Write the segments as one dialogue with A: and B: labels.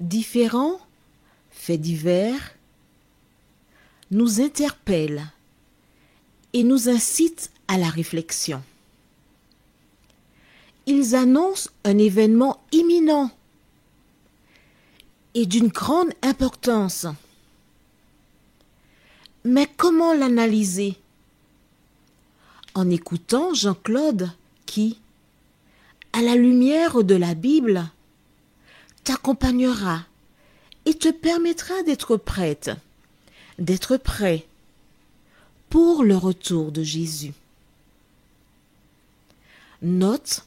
A: Différents faits divers nous interpellent et nous incitent à la réflexion. Ils annoncent un événement imminent et d'une grande importance. Mais comment l'analyser? En écoutant Jean-Claude qui, à la lumière de la Bible, t'accompagnera et te permettra d'être prête, d'être prêt pour le retour de Jésus. Note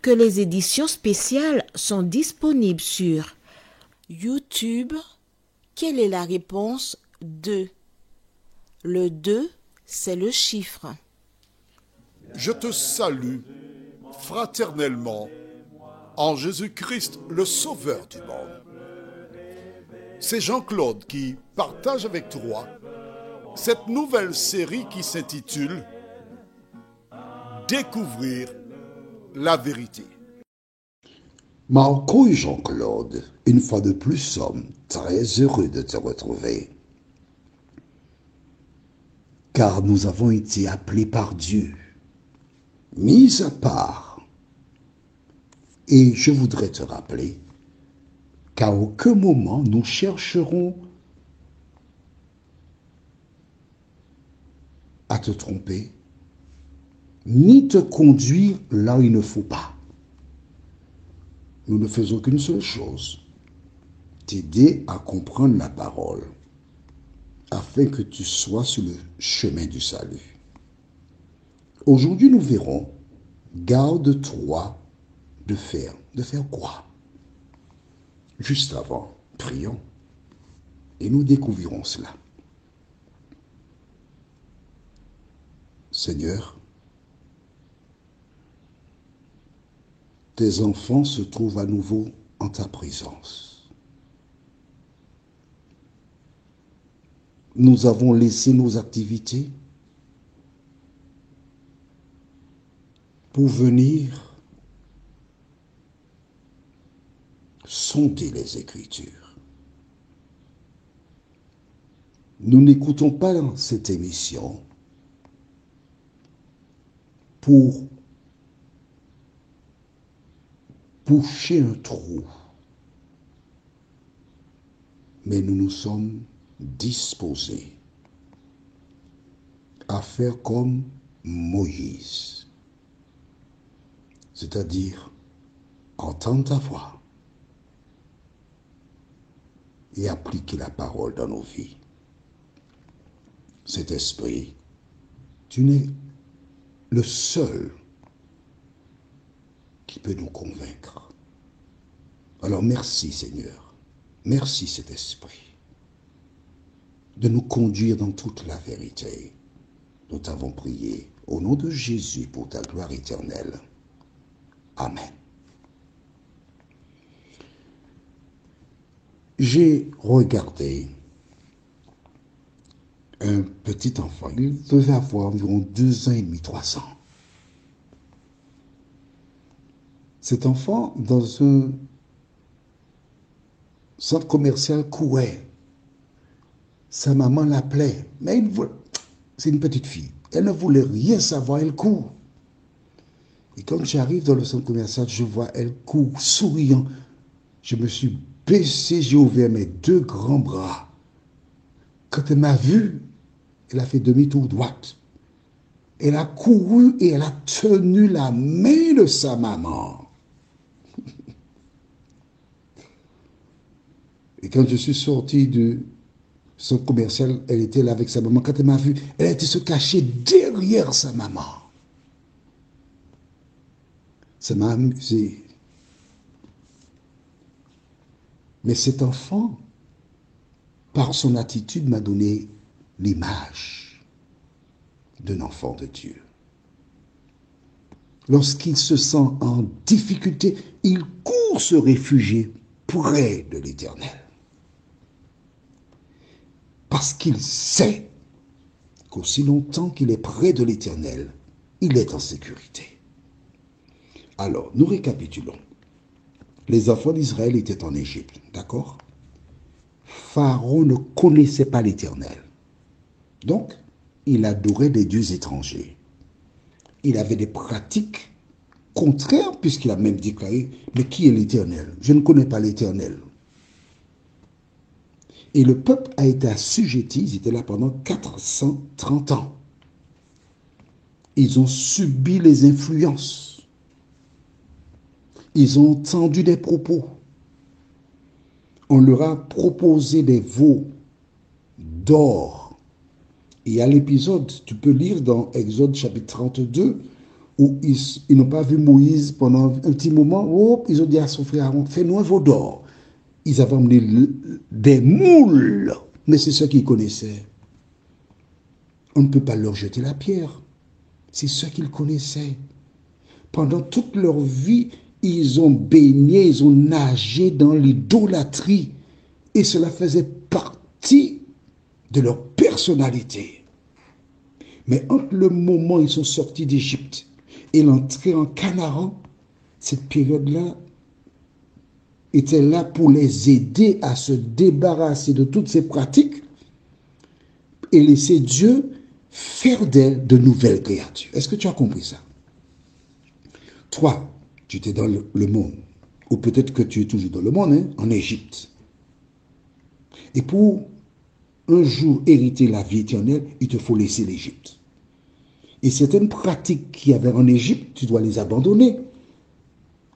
A: que les éditions spéciales sont disponibles sur YouTube. Quelle est la réponse 2? Le 2, c'est le chiffre.
B: Je te salue fraternellement en Jésus-Christ, le Sauveur du monde. C'est Jean-Claude qui partage avec toi cette nouvelle série qui s'intitule Découvrir la vérité.
C: Marco et Jean-Claude, une fois de plus, sommes très heureux de te retrouver. Car nous avons été appelés par Dieu, mis à part. Et je voudrais te rappeler qu'à aucun moment nous chercherons à te tromper, ni te conduire là où il ne faut pas. Nous ne faisons qu'une seule chose, t'aider à comprendre la parole, afin que tu sois sur le chemin du salut. Aujourd'hui, nous verrons, garde-toi de faire quoi? Juste avant, prions, et nous découvrirons cela. Seigneur, tes enfants se trouvent à nouveau en ta présence. Nous avons laissé nos activités pour venir sonder les Écritures. Nous n'écoutons pas cette émission pour boucher un trou, mais nous nous sommes disposés à faire comme Moïse, c'est-à-dire entendre ta voix et appliquer la parole dans nos vies. Cet esprit, tu n'es le seul qui peut nous convaincre. Alors merci Seigneur, merci cet esprit de nous conduire dans toute la vérité. Nous t'avons prié au nom de Jésus pour ta gloire éternelle. Amen. J'ai regardé un petit enfant, il devait avoir environ 2 ans et demi, 3 ans. Cet enfant, dans un centre commercial, courait. Sa maman l'appelait, mais c'est une petite fille. Elle ne voulait rien savoir, elle court. Et quand j'arrive dans le centre commercial, je vois, elle court, souriant. Je me suis baissé, j'ai ouvert mes 2 grands bras. Quand elle m'a vu, elle a fait demi-tour droite. Elle a couru et elle a tenu la main de sa maman. Et quand je suis sorti du centre commercial, elle était là avec sa maman. Quand elle m'a vu, elle a été se cacher derrière sa maman. Ça m'a amusé. Mais cet enfant par son attitude, m'a donné l'image d'un enfant de Dieu. Lorsqu'il se sent en difficulté, il court se réfugier près de l'Éternel. Parce qu'il sait qu'aussi longtemps qu'il est près de l'Éternel, il est en sécurité. Alors, nous récapitulons. Les enfants d'Israël étaient en Égypte, d'accord? Pharaon ne connaissait pas l'Éternel. Donc, il adorait des dieux étrangers. Il avait des pratiques contraires, puisqu'il a même déclaré, mais qui est l'Éternel? Je ne connais pas l'Éternel. Et le peuple a été assujetti, ils étaient là pendant 430 ans. Ils ont subi les influences. Ils ont entendu des propos. On leur a proposé des veaux d'or. Et à l'épisode, tu peux lire dans Exode chapitre 32, où ils n'ont pas vu Moïse pendant un petit moment. Oh, ils ont dit à son frère Aaron, fais-nous un veau d'or. Ils avaient emmené des moules, mais c'est ce qu'ils connaissaient. On ne peut pas leur jeter la pierre. C'est ce qu'ils connaissaient. Pendant toute leur vie, ils ont baigné, ils ont nagé dans l'idolâtrie. Et cela faisait partie de leur personnalité. Mais entre le moment où ils sont sortis d'Égypte et l'entrée en Canaan, cette période-là était là pour les aider à se débarrasser de toutes ces pratiques et laisser Dieu faire d'elles de nouvelles créatures. Est-ce que tu as compris ça? Toi, tu étais dans le monde, ou peut-être que tu es toujours dans le monde, hein, en Égypte. Et pour un jour hériter la vie éternelle, il te faut laisser l'Égypte. Et certaines pratiques qu'il y avait en Égypte, tu dois les abandonner.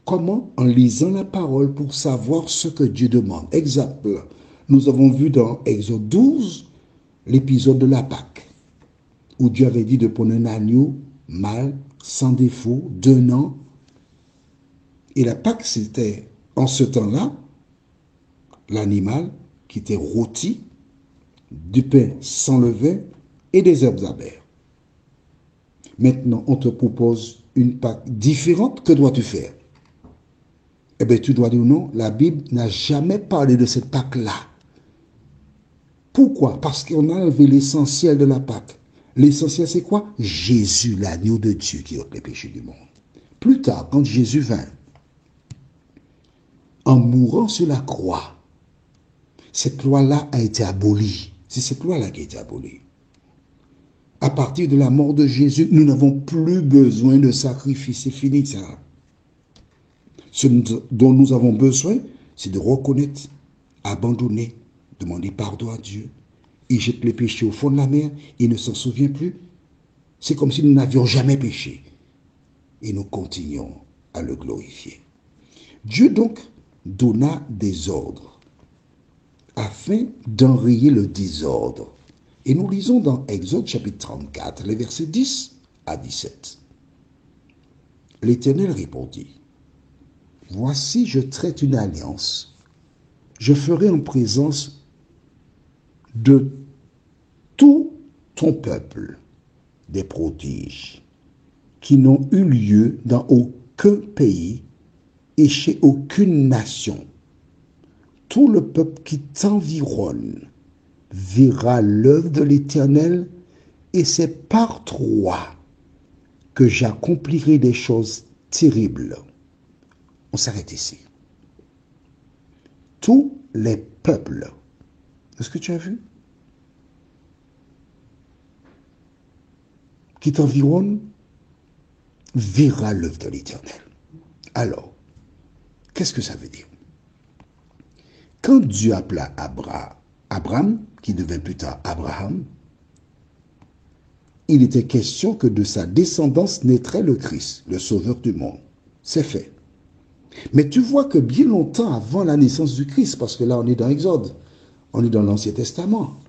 C: Comment? En lisant la parole pour savoir ce que Dieu demande. Exemple, nous avons vu dans Exode 12, l'épisode de la Pâque, où Dieu avait dit de prendre un agneau mâle, sans défaut, d'1 an. Et la Pâque, c'était, en ce temps-là, l'animal qui était rôti, du pain sans levain et des herbes amères. Maintenant, on te propose une Pâque différente. Que dois-tu faire? Eh bien, tu dois dire non, la Bible n'a jamais parlé de cette Pâque-là. Pourquoi? Parce qu'on a enlevé l'essentiel de la Pâque. L'essentiel, c'est quoi? Jésus, l'agneau de Dieu qui ôte les péchés du monde. Plus tard, quand Jésus vint, en mourant sur la croix, cette loi-là a été abolie. C'est cette loi-là qui a été abolie. À partir de la mort de Jésus, nous n'avons plus besoin de sacrifice. C'est fini ça. Ce dont nous avons besoin, c'est de reconnaître, abandonner, demander pardon à Dieu. Il jette les péchés au fond de la mer, il ne s'en souvient plus. C'est comme si nous n'avions jamais péché. Et nous continuons à le glorifier. Dieu donc donna des ordres afin d'enrayer le désordre. Et nous lisons dans Exode chapitre 34, les versets 10 à 17. L'Éternel répondit, « Voici, je traite une alliance. Je ferai en présence de tout ton peuple des prodiges qui n'ont eu lieu dans aucun pays et chez aucune nation. Tout le peuple qui t'environne verra l'œuvre de l'Éternel, et c'est par toi que j'accomplirai des choses terribles. » On s'arrête ici. Tous les peuples, est-ce que tu as vu? Qui t'environne verra l'œuvre de l'Éternel. Alors, qu'est-ce que ça veut dire? Quand Dieu appela Abraham, qui devint plus tard Abraham, il était question que de sa descendance naîtrait le Christ, le sauveur du monde. C'est fait. Mais tu vois que bien longtemps avant la naissance du Christ, parce que là on est dans Exode, on est dans l'Ancien Testament,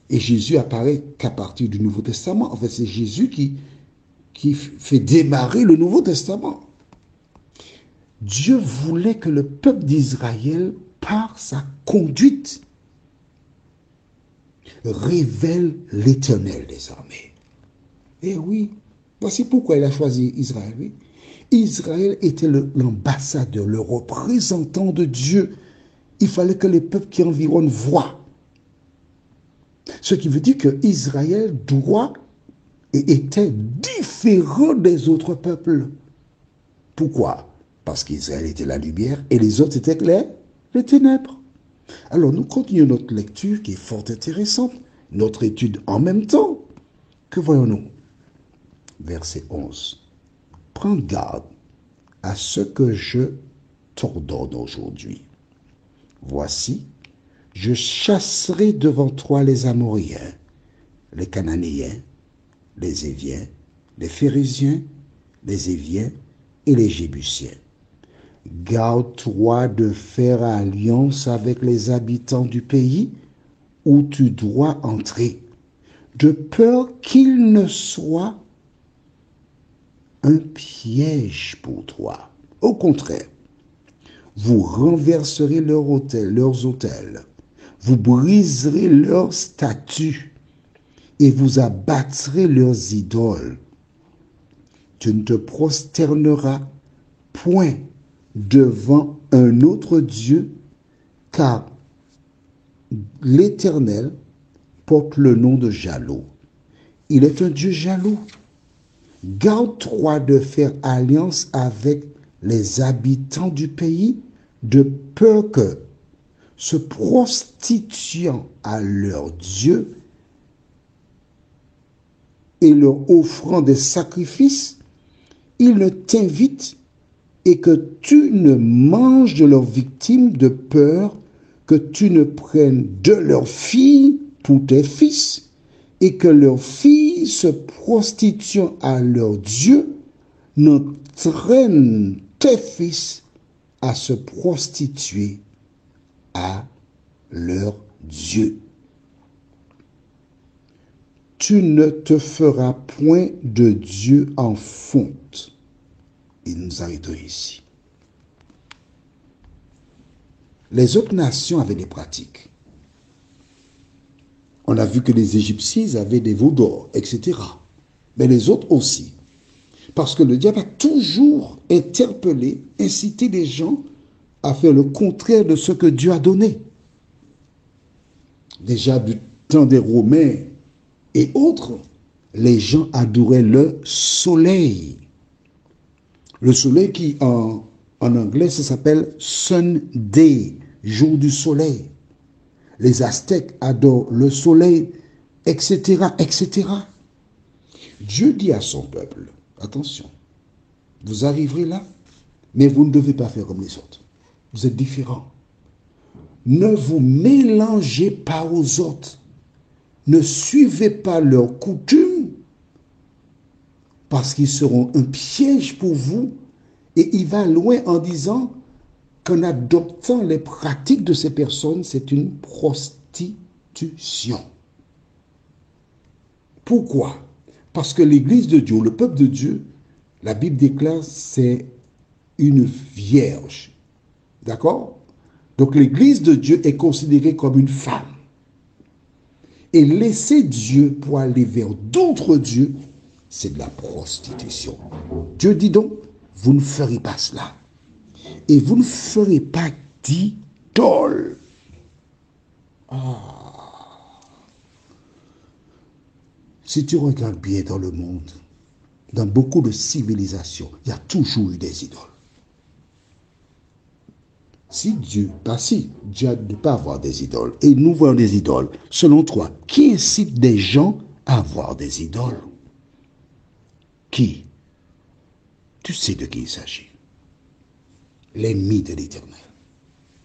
C: et Jésus apparaît qu'à partir du Nouveau Testament. En fait, c'est Jésus qui fait démarrer le Nouveau Testament. Dieu voulait que le peuple d'Israël, par sa conduite, révèle l'Éternel des armées. Et oui, voici pourquoi il a choisi Israël. Oui. Israël était l'ambassadeur, le représentant de Dieu. Il fallait que les peuples qui environnent voient. Ce qui veut dire que Israël doit et était différent des autres peuples. Pourquoi? Parce qu'Israël était la lumière et les autres étaient les ténèbres. Alors nous continuons notre lecture qui est fort intéressante, notre étude en même temps. Que voyons-nous? Verset 11. Prends garde à ce que je t'ordonne aujourd'hui. Voici, je chasserai devant toi les Amoréens, les Cananéens, les Éviens, les Phérésiens, les Éviens et les Jébusiens. Garde-toi de faire alliance avec les habitants du pays où tu dois entrer, de peur qu'il ne soit un piège pour toi. Au contraire, vous renverserez leurs autels, vous briserez leurs statues et vous abattrez leurs idoles. Tu ne te prosterneras point devant un autre Dieu, car l'Éternel porte le nom de jaloux. Il est un Dieu jaloux. Garde-toi de faire alliance avec les habitants du pays, de peur que, se prostituant à leur Dieu et leur offrant des sacrifices, ils ne t'invitent et que tu ne manges de leurs victimes, de peur que tu ne prennes de leurs filles pour tes fils et que leurs filles se prostituant à leur Dieu n'entraînent tes fils à se prostituer à leur Dieu. Tu ne te feras point de Dieu en fonte. Et nous arrêtons ici. Les autres nations avaient des pratiques. On a vu que les Égyptiens avaient des veaux d'or, etc. Mais les autres aussi. Parce que le diable a toujours interpellé, incité les gens à faire le contraire de ce que Dieu a donné. Déjà du temps des Romains et autres, les gens adoraient le soleil. Le soleil qui, en anglais, ça s'appelle Sunday, jour du soleil. Les Aztèques adorent le soleil, etc., etc. Dieu dit à son peuple, attention, vous arriverez là, mais vous ne devez pas faire comme les autres. Vous êtes différents. Ne vous mélangez pas aux autres. Ne suivez pas leurs coutumes, parce qu'ils seront un piège pour vous. Et il va loin en disant qu'en adoptant les pratiques de ces personnes, c'est une prostitution. Pourquoi? Parce que l'Église de Dieu, le peuple de Dieu, la Bible déclare, c'est une vierge. D'accord? Donc l'Église de Dieu est considérée comme une femme. Et laisser Dieu pour aller vers d'autres dieux, c'est de la prostitution. Dieu dit donc, vous ne ferez pas cela. Et vous ne ferez pas d'idole. Si tu regardes bien dans le monde, dans beaucoup de civilisations, il y a toujours eu des idoles. Dieu a ne pas avoir des idoles, et nous voyons des idoles, selon toi, qui incite des gens à avoir des idoles? Qui? Tu sais de qui il s'agit. L'ennemi de l'Éternel,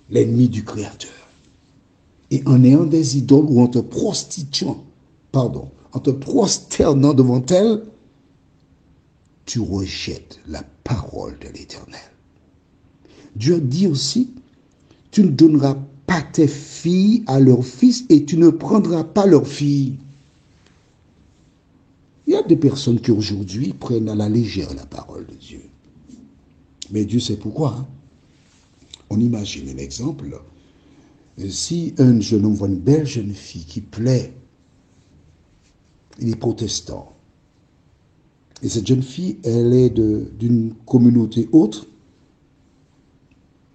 C: l'ennemi du Créateur. Et en ayant des idoles ou en te prosternant devant elles, tu rejettes la parole de l'Éternel. Dieu dit aussi, tu ne donneras pas tes filles à leurs fils et tu ne prendras pas leurs filles. Il y a des personnes qui aujourd'hui prennent à la légère la parole de Dieu. Mais Dieu sait pourquoi. Hein? On imagine un exemple. Si un jeune homme voit une belle jeune fille qui plaît il est protestant. Et cette jeune fille, elle est d'une communauté autre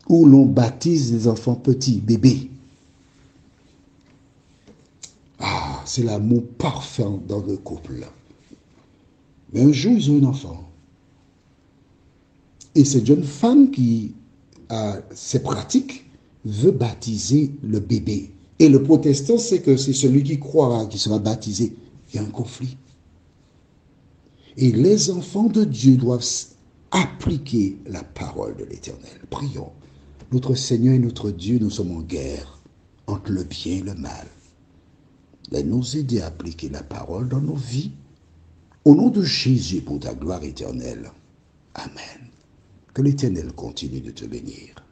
C: où l'on baptise les enfants petits, bébés. Ah, c'est l'amour parfait dans le couple. Mais un jour, ils ont un enfant. Et cette jeune femme qui a ses pratiques veut baptiser le bébé. Et le protestant sait que c'est celui qui croira qui sera baptisé. Il y a un conflit. Et les enfants de Dieu doivent appliquer la parole de l'Éternel. Prions. Notre Seigneur et notre Dieu, nous sommes en guerre entre le bien et le mal. Nous aider à appliquer la parole dans nos vies. Au nom de Jésus, pour ta gloire éternelle. Amen. Que l'Éternel continue de te bénir.